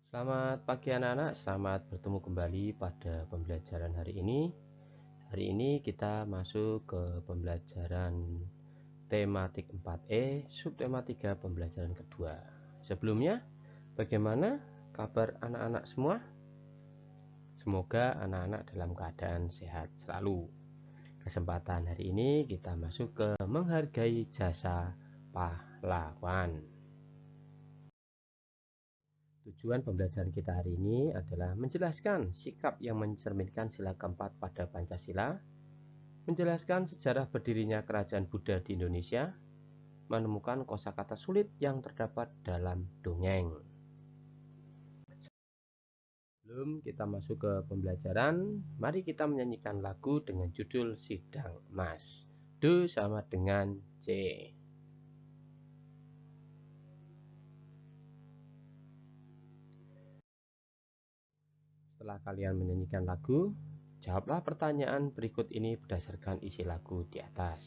Selamat pagi anak-anak, selamat bertemu kembali pada pembelajaran hari ini. Hari ini kita masuk ke pembelajaran tematik 4E, subtema 3 pembelajaran kedua. Sebelumnya, bagaimana kabar anak-anak semua? Semoga anak-anak dalam keadaan sehat selalu. Kesempatan hari ini kita masuk ke menghargai jasa pahlawan. Tujuan pembelajaran kita hari ini adalah menjelaskan sikap yang mencerminkan sila keempat pada Pancasila, menjelaskan sejarah berdirinya kerajaan Buddha di Indonesia, menemukan kosakata sulit yang terdapat dalam dongeng. Sebelum kita masuk ke pembelajaran, mari kita menyanyikan lagu dengan judul Sidang Emas. Do sama dengan C. Setelah kalian menyanyikan lagu, jawablah pertanyaan berikut ini berdasarkan isi lagu di atas.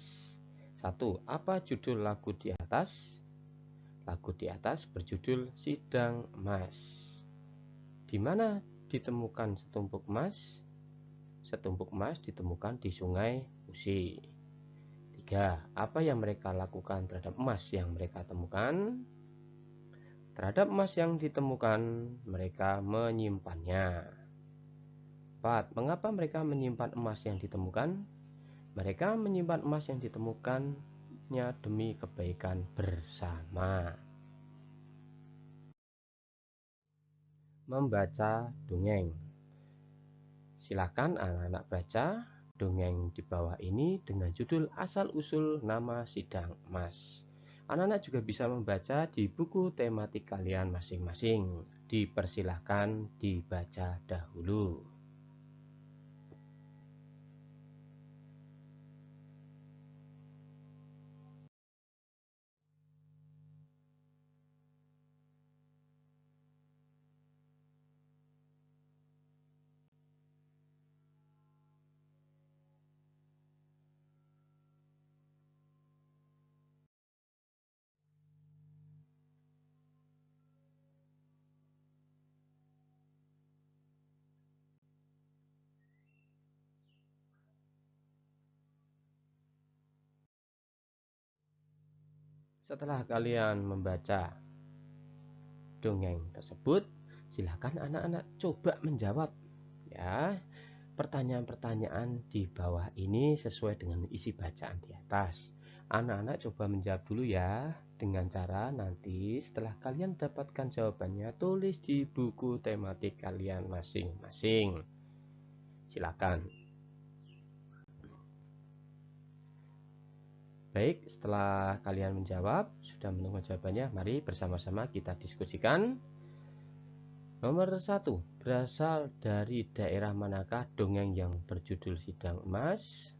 1. Apa judul lagu di atas? Lagu di atas berjudul Sidang Emas. Di mana ditemukan setumpuk emas? Setumpuk emas ditemukan di Sungai Musi. 3. Apa yang mereka lakukan terhadap emas yang mereka temukan? Terhadap emas yang ditemukan, mereka menyimpannya. 4. Mengapa mereka menyimpan emas yang ditemukan? Mereka menyimpan emas yang ditemukannya demi kebaikan bersama. Membaca dongeng. Silakan anak-anak baca dongeng di bawah ini dengan judul Asal-usul Nama Sidang Emas. Anak-anak juga bisa membaca di buku tematik kalian masing-masing. Dipersilahkan dibaca dahulu. Setelah kalian membaca dongeng tersebut, silakan anak-anak coba menjawab ya pertanyaan-pertanyaan di bawah ini sesuai dengan isi bacaan di atas. Anak-anak coba menjawab dulu ya, dengan cara nanti setelah kalian dapatkan jawabannya tulis di buku tematik kalian masing-masing. Silakan. Baik, setelah kalian menjawab, sudah menemukan jawabannya, mari bersama-sama kita diskusikan. Nomor 1, berasal dari daerah manakah dongeng yang berjudul Sidang Emas?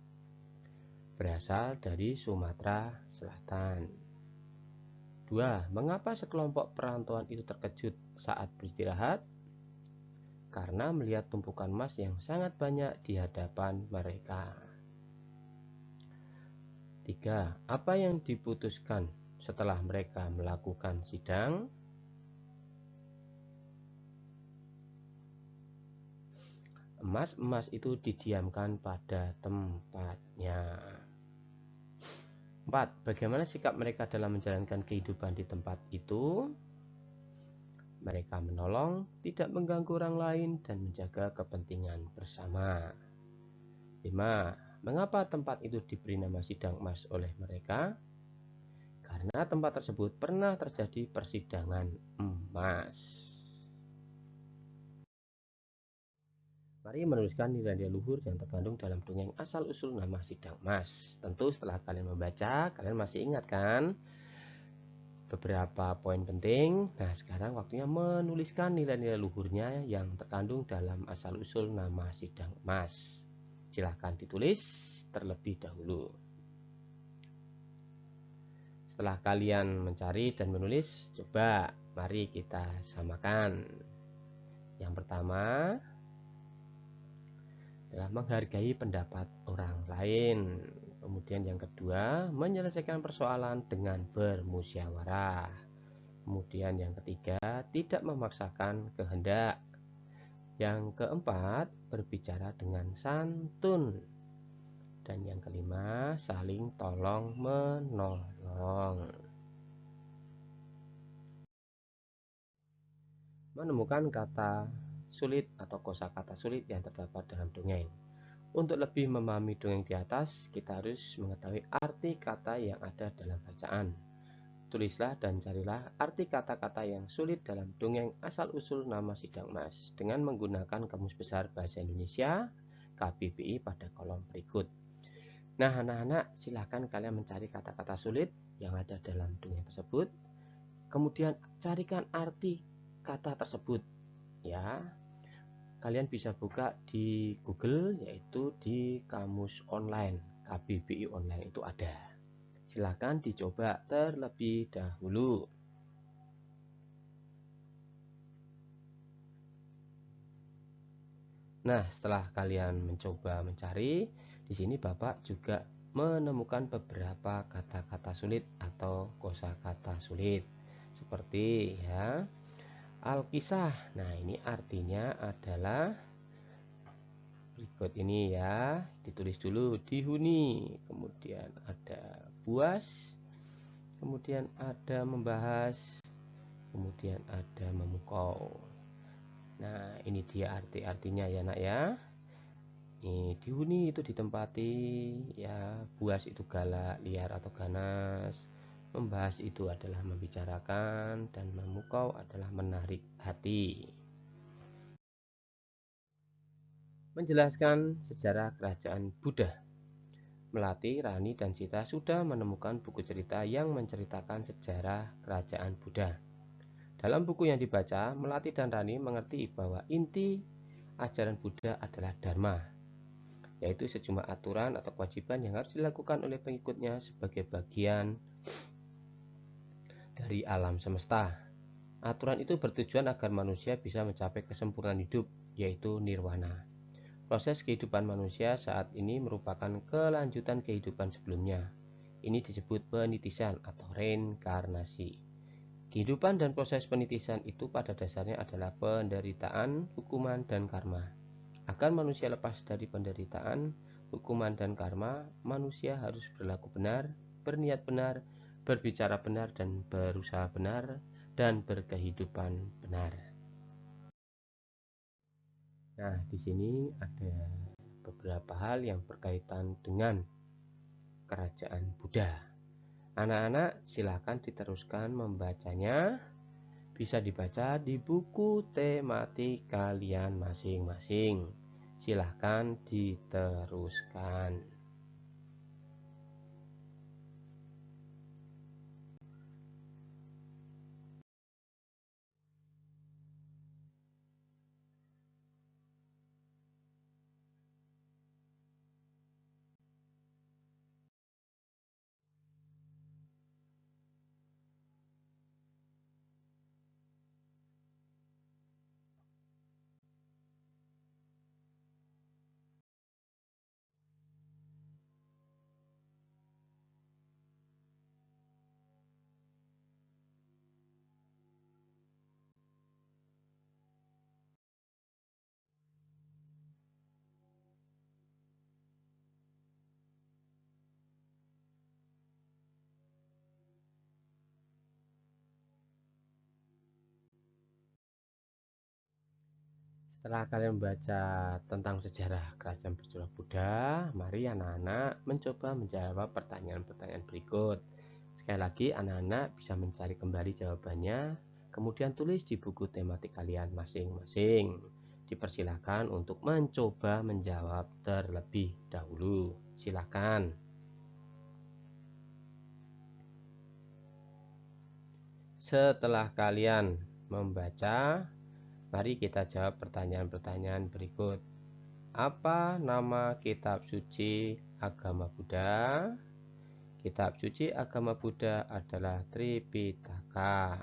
Berasal dari Sumatera Selatan. 2. Mengapa sekelompok perantauan itu terkejut saat beristirahat? Karena melihat tumpukan emas yang sangat banyak di hadapan mereka. 3. Apa yang diputuskan setelah mereka melakukan sidang? Emas-emas itu didiamkan pada tempatnya. 4. Bagaimana sikap mereka dalam menjalankan kehidupan di tempat itu? Mereka menolong, tidak mengganggu orang lain, dan menjaga kepentingan bersama. 5. Mengapa tempat itu diberi nama Sidang Emas oleh mereka? Karena tempat tersebut pernah terjadi persidangan emas. Mari menuliskan nilai-nilai luhur yang terkandung dalam dongeng asal-usul nama Sidang Emas. Tentu setelah kalian membaca, kalian masih ingat kan beberapa poin penting. Nah, sekarang waktunya menuliskan nilai-nilai luhurnya yang terkandung dalam asal-usul nama Sidang Emas. Silahkan ditulis terlebih dahulu. Setelah kalian mencari dan menulis, coba mari kita samakan. Yang pertama adalah menghargai pendapat orang lain. Kemudian yang kedua, menyelesaikan persoalan dengan bermusyawarah. Kemudian yang ketiga, tidak memaksakan kehendak. Yang keempat, berbicara dengan santun. Dan yang kelima, saling tolong menolong. Menemukan kata sulit atau kosakata sulit yang terdapat dalam dongeng. Untuk lebih memahami dongeng di atas, kita harus mengetahui arti kata yang ada dalam bacaan. Tulislah dan carilah arti kata-kata yang sulit dalam dongeng asal-usul nama Sidang Emas dengan menggunakan Kamus Besar Bahasa Indonesia KBBI pada kolom berikut. Nah, anak-anak, silahkan kalian mencari kata-kata sulit yang ada dalam dongeng tersebut. Kemudian carikan arti kata tersebut. Ya, kalian bisa buka di Google, yaitu di Kamus Online KBBI Online itu ada. Silakan dicoba terlebih dahulu. Nah, setelah kalian mencoba mencari, di sini Bapak juga menemukan beberapa kata-kata sulit atau kosakata sulit. Seperti ya, Alkisah. Nah, ini artinya adalah berikut ini ya, ditulis dulu, dihuni. Kemudian ada buas. Kemudian ada membahas, kemudian ada memukau. Nah, ini dia arti-artinya ya nak ya. Ini dihuni itu ditempati, ya. Buas itu galak, liar atau ganas. Membahas itu adalah membicarakan, dan memukau adalah menarik hati. Menjelaskan sejarah kerajaan Buddha. Melati, Rani, dan Sita sudah menemukan buku cerita yang menceritakan sejarah kerajaan Buddha. Dalam buku yang dibaca, Melati dan Rani mengerti bahwa inti ajaran Buddha adalah Dharma, yaitu sejumlah aturan atau kewajiban yang harus dilakukan oleh pengikutnya sebagai bagian dari alam semesta. Aturan itu bertujuan agar manusia bisa mencapai kesempurnaan hidup, yaitu nirwana. Proses kehidupan manusia saat ini merupakan kelanjutan kehidupan sebelumnya. Ini disebut penitisan atau reinkarnasi. Kehidupan dan proses penitisan itu pada dasarnya adalah penderitaan, hukuman, dan karma. Agar manusia lepas dari penderitaan, hukuman, dan karma, manusia harus berlaku benar, berniat benar, berbicara benar, dan berusaha benar, dan berkehidupan benar. Nah, di sini ada beberapa hal yang berkaitan dengan kerajaan Buddha. Anak-anak, silakan diteruskan membacanya. Bisa dibaca di buku tematik kalian masing-masing. Silahkan diteruskan. Setelah kalian membaca tentang sejarah kerajaan berjuluk Buddha, mari anak-anak mencoba menjawab pertanyaan-pertanyaan berikut. Sekali lagi, anak-anak bisa mencari kembali jawabannya, kemudian tulis di buku tematik kalian masing-masing. Dipersilakan untuk mencoba menjawab terlebih dahulu. Silakan. Setelah kalian membaca, mari kita jawab pertanyaan-pertanyaan berikut. Apa nama kitab suci agama Buddha? Kitab suci agama Buddha adalah Tripitaka.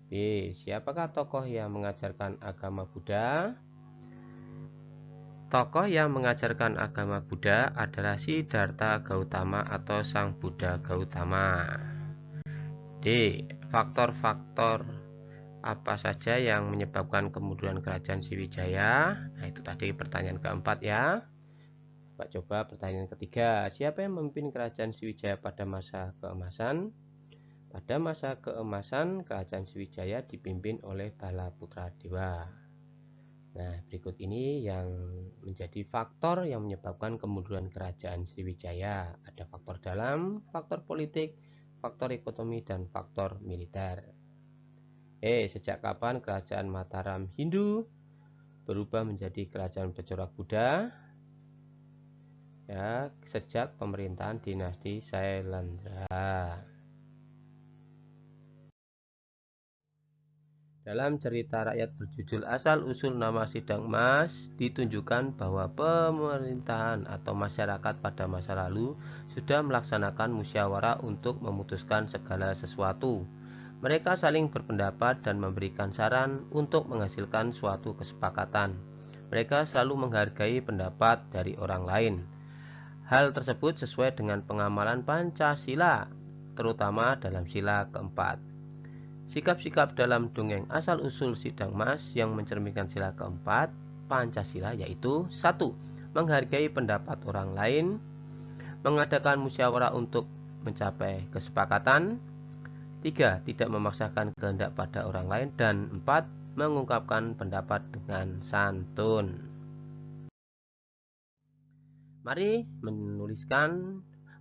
B. Siapakah tokoh yang mengajarkan agama Buddha? Tokoh yang mengajarkan agama Buddha adalah Siddhartha Gautama atau Sang Buddha Gautama. D. faktor-faktor apa saja yang menyebabkan kemunduran kerajaan Sriwijaya? Nah, itu tadi pertanyaan keempat ya. Pak coba pertanyaan ketiga, siapa yang memimpin kerajaan Sriwijaya pada masa keemasan? Pada masa keemasan, kerajaan Sriwijaya dipimpin oleh Balaputra Dewa. Nah, berikut ini yang menjadi faktor yang menyebabkan kemunduran kerajaan Sriwijaya. Ada faktor dalam, faktor politik, faktor ekonomi, dan faktor militer. Sejak kapan kerajaan Mataram Hindu berubah menjadi kerajaan bercorak Buddha? Ya, sejak pemerintahan dinasti Sailendra. Dalam cerita rakyat berjudul Asal-usul nama Sidang Mas, ditunjukkan bahwa pemerintahan atau masyarakat pada masa lalu sudah melaksanakan musyawarah untuk memutuskan segala sesuatu. Mereka saling berpendapat dan memberikan saran untuk menghasilkan suatu kesepakatan. Mereka selalu menghargai pendapat dari orang lain. Hal tersebut sesuai dengan pengamalan Pancasila, terutama dalam sila keempat. Sikap-sikap dalam dongeng Asal-usul Sidang Mas yang mencerminkan sila keempat Pancasila yaitu 1. Menghargai pendapat orang lain, mengadakan musyawarah untuk mencapai kesepakatan, 3. Tidak memaksakan kehendak pada orang lain, dan 4. Mengungkapkan pendapat dengan santun. Mari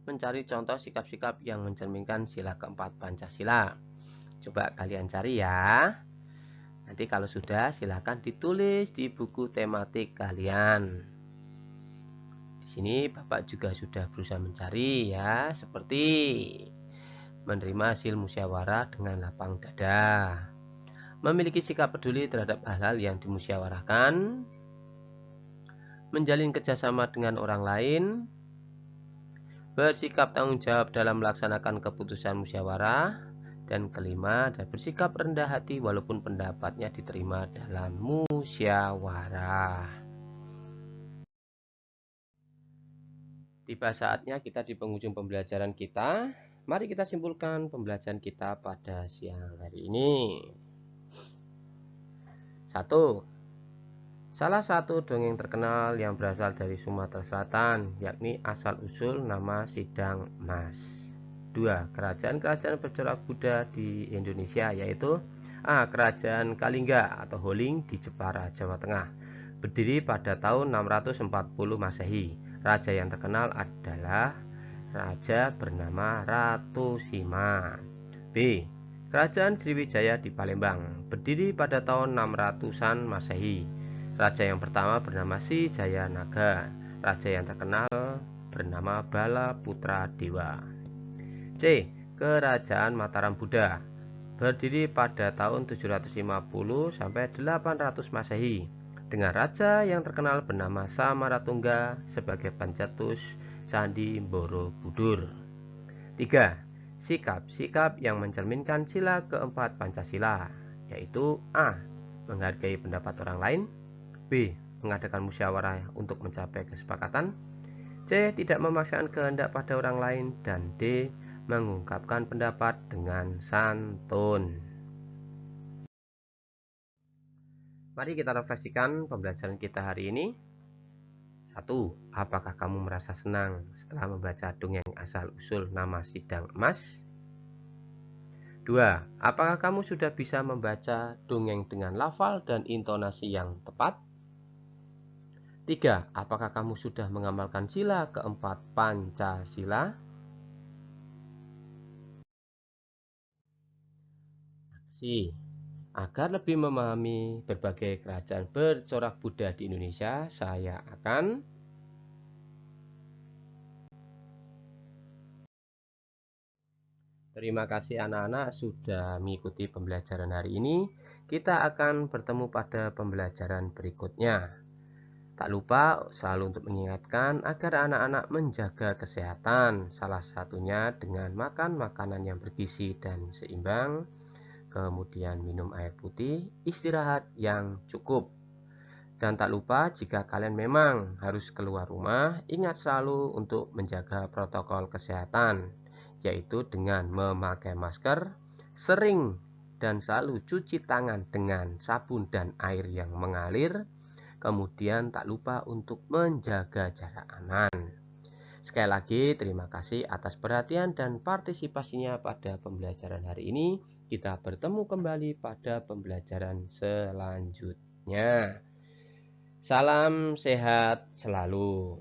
mencari contoh sikap-sikap yang mencerminkan sila keempat Pancasila. Coba kalian cari ya. Nanti kalau sudah silahkan ditulis di buku tematik kalian. Di sini Bapak juga sudah berusaha mencari ya, seperti menerima hasil musyawarah dengan lapang dada, memiliki sikap peduli terhadap hal-hal yang dimusyawarahkan, menjalin kerjasama dengan orang lain, bersikap tanggung jawab dalam melaksanakan keputusan musyawarah, dan kelima, dan bersikap rendah hati walaupun pendapatnya diterima dalam musyawarah. Tiba saatnya kita di penghujung pembelajaran kita. Mari kita simpulkan pembelajaran kita pada siang hari ini. 1. Salah satu dongeng terkenal yang berasal dari Sumatera Selatan, yakni Asal-usul nama Sidang Mas. 2. Kerajaan-kerajaan bercorak Buddha di Indonesia, yaitu A. Kerajaan Kalingga atau Holing di Jepara, Jawa Tengah, berdiri pada tahun 640 Masehi. Raja yang terkenal adalah raja bernama Ratu Sima. B. Kerajaan Sriwijaya di Palembang, berdiri pada tahun 600-an Masehi. Raja yang pertama bernama Si Jaya Naga. Raja yang terkenal bernama Balaputra Dewa. C. Kerajaan Mataram Buddha, berdiri pada tahun 750 sampai 800 Masehi, dengan raja yang terkenal bernama Samaratungga sebagai pencetus Candi Borobudur. 3. Sikap-sikap yang mencerminkan sila keempat Pancasila, yaitu A. Menghargai pendapat orang lain, B. Mengadakan musyawarah untuk mencapai kesepakatan, C. Tidak memaksakan kehendak pada orang lain, dan D. Mengungkapkan pendapat dengan santun. Mari kita refleksikan pembelajaran kita hari ini. 1. Apakah kamu merasa senang setelah membaca dongeng Asal-usul nama Sidang Mas? 2. Apakah kamu sudah bisa membaca dongeng dengan lafal dan intonasi yang tepat? 3. Apakah kamu sudah mengamalkan sila keempat Pancasila? Agar lebih memahami berbagai kerajaan bercorak Buddha di Indonesia, saya akan terima kasih anak-anak sudah mengikuti pembelajaran hari ini. Kita akan bertemu pada pembelajaran berikutnya. Tak lupa selalu untuk mengingatkan agar anak-anak menjaga kesehatan, salah satunya dengan makan makanan yang bergizi dan seimbang, kemudian minum air putih, istirahat yang cukup. Dan tak lupa jika kalian memang harus keluar rumah, ingat selalu untuk menjaga protokol kesehatan, yaitu dengan memakai masker, Sering dan selalu cuci tangan dengan sabun dan air yang mengalir. Kemudian tak lupa untuk menjaga jarak aman. Sekali lagi terima kasih atas perhatian dan partisipasinya pada pembelajaran hari ini. Kita bertemu kembali pada pembelajaran selanjutnya. Salam sehat selalu.